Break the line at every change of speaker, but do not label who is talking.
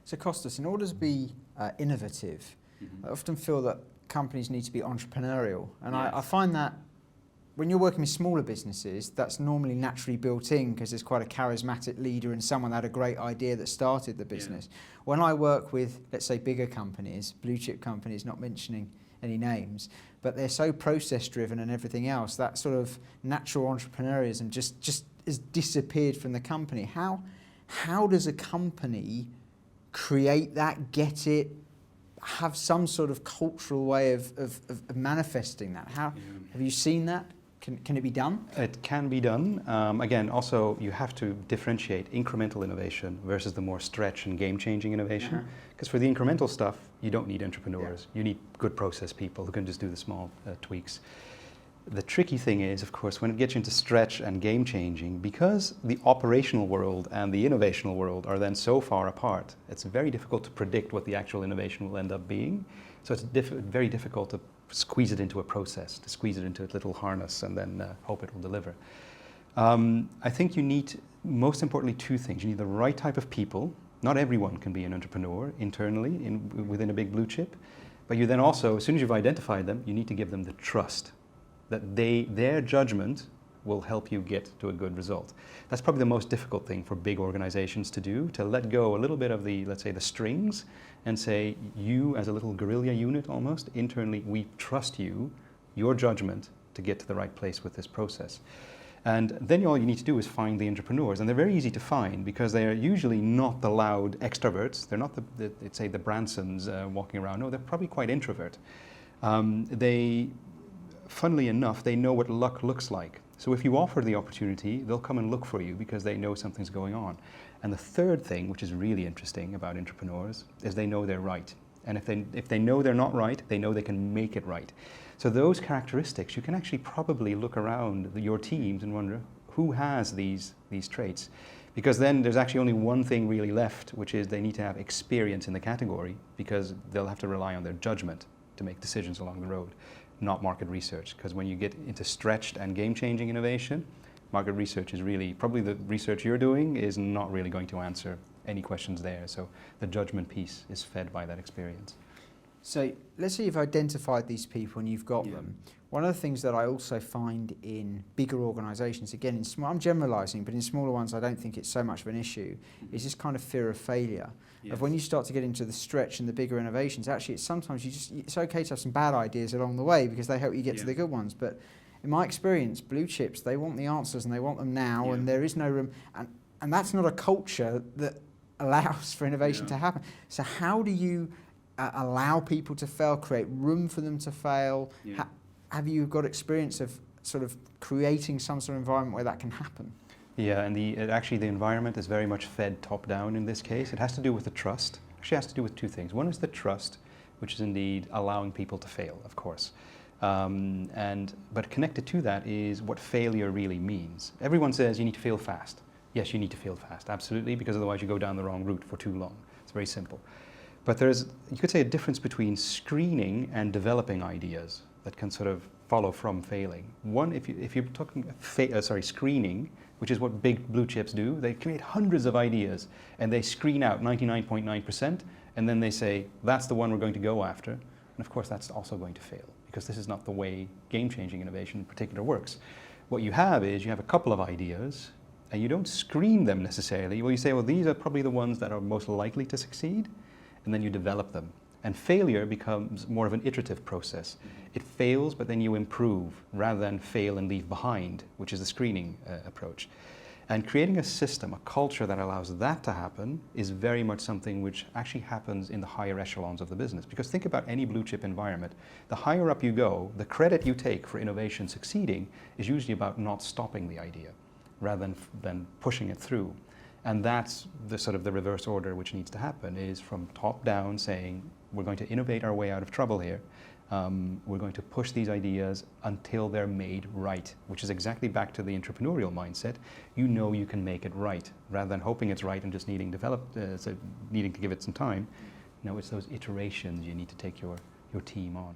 So Costas, in order to be innovative, I often feel that companies need to be entrepreneurial. And
Yes.
I find that when you're working with smaller businesses, that's normally naturally built in because there's quite a charismatic leader and someone that had a great idea that started the business.
Yeah.
When I work with, let's say, bigger companies, blue chip companies, not mentioning any names, but they're so process driven and everything else, that sort of natural entrepreneurism just has disappeared from the company. How does a company create that, get it, have some sort of cultural way of manifesting that? Have you seen that? Can it be done?
It can be done. Again, also you have to differentiate incremental innovation versus the more stretch and game-changing innovation. Because for the incremental stuff, you don't need entrepreneurs. You need good process people who can just do the small tweaks. The tricky thing is, of course, when it gets into stretch and game-changing, because the operational world and the innovational world are then so far apart, it's very difficult to predict what the actual innovation will end up being. So it's very difficult to squeeze it into a process, to squeeze it into a little harness and then hope it will deliver. I think you need, most importantly, two things. You need the right type of people. Not everyone can be an entrepreneur internally within a big blue chip, but you then also, as soon as you've identified them, you need to give them the trust that their judgment will help you get to a good result. That's probably the most difficult thing for big organizations to do, to let go a little bit of the, let's say, the strings and say, you as a little guerrilla unit almost, internally, we trust you, your judgment to get to the right place with this process. And then all you need to do is find the entrepreneurs, and they're very easy to find because they are usually not the loud extroverts. They're not let's say the Bransons walking around. No, they're probably quite introvert. Funnily enough, they know what luck looks like. So if you offer the opportunity, they'll come and look for you because they know something's going on. And the third thing, which is really interesting about entrepreneurs, is they know they're right. And if they know they're not right, they know they can make it right. So those characteristics, you can actually probably look around your teams and wonder who has these traits. Because then there's actually only one thing really left, which is they need to have experience in the category because they'll have to rely on their judgment to make decisions along the road, not market research. Because when you get into stretched and game-changing innovation, market research is really, probably the research you're doing is not really going to answer any questions there. So the judgment piece is fed by that experience.
So let's say you've identified these people and you've got them. One of the things that I also find in bigger organisations, again, I'm generalising, but in smaller ones I don't think it's so much of an issue, is this kind of fear of failure. Of when you start to get into the stretch and the bigger innovations, actually it's sometimes it's okay to have some bad ideas along the way because they help you get to the good ones. But in my experience, blue chips, they want the answers and they want them now and there is no room. And that's not a culture that allows for innovation to happen. So how do you allow people to fail, create room for them to fail? Have you got experience of sort of creating some sort of environment where that can happen?
Yeah, and actually the environment is very much fed top-down in this case. It has to do with the trust. Actually, it has to do with two things. One is the trust, which is indeed allowing people to fail, of course. But connected to that is what failure really means. Everyone says you need to fail fast. Yes, you need to fail fast, absolutely, because otherwise you go down the wrong route for too long. It's very simple. But there's, you could say, a difference between screening and developing ideas that can sort of follow from failing. One, if you're talking screening, which is what big blue chips do, they create hundreds of ideas and they screen out 99.9%, and then they say, that's the one we're going to go after. And of course, that's also going to fail because this is not the way game-changing innovation in particular works. What you have is you have a couple of ideas and you don't screen them necessarily. Well, you say, well, these are probably the ones that are most likely to succeed, and then you develop them. And failure becomes more of an iterative process. It fails, but then you improve rather than fail and leave behind, which is the screening approach. And creating a system, a culture that allows that to happen is very much something which actually happens in the higher echelons of the business. Because think about any blue chip environment. The higher up you go, the credit you take for innovation succeeding is usually about not stopping the idea rather than pushing it through. And that's the sort of the reverse order which needs to happen, is from top down saying, we're going to innovate our way out of trouble here. We're going to push these ideas until they're made right, which is exactly back to the entrepreneurial mindset. You know you can make it right, rather than hoping it's right and just needing to give it some time. No, it's those iterations you need to take your team on.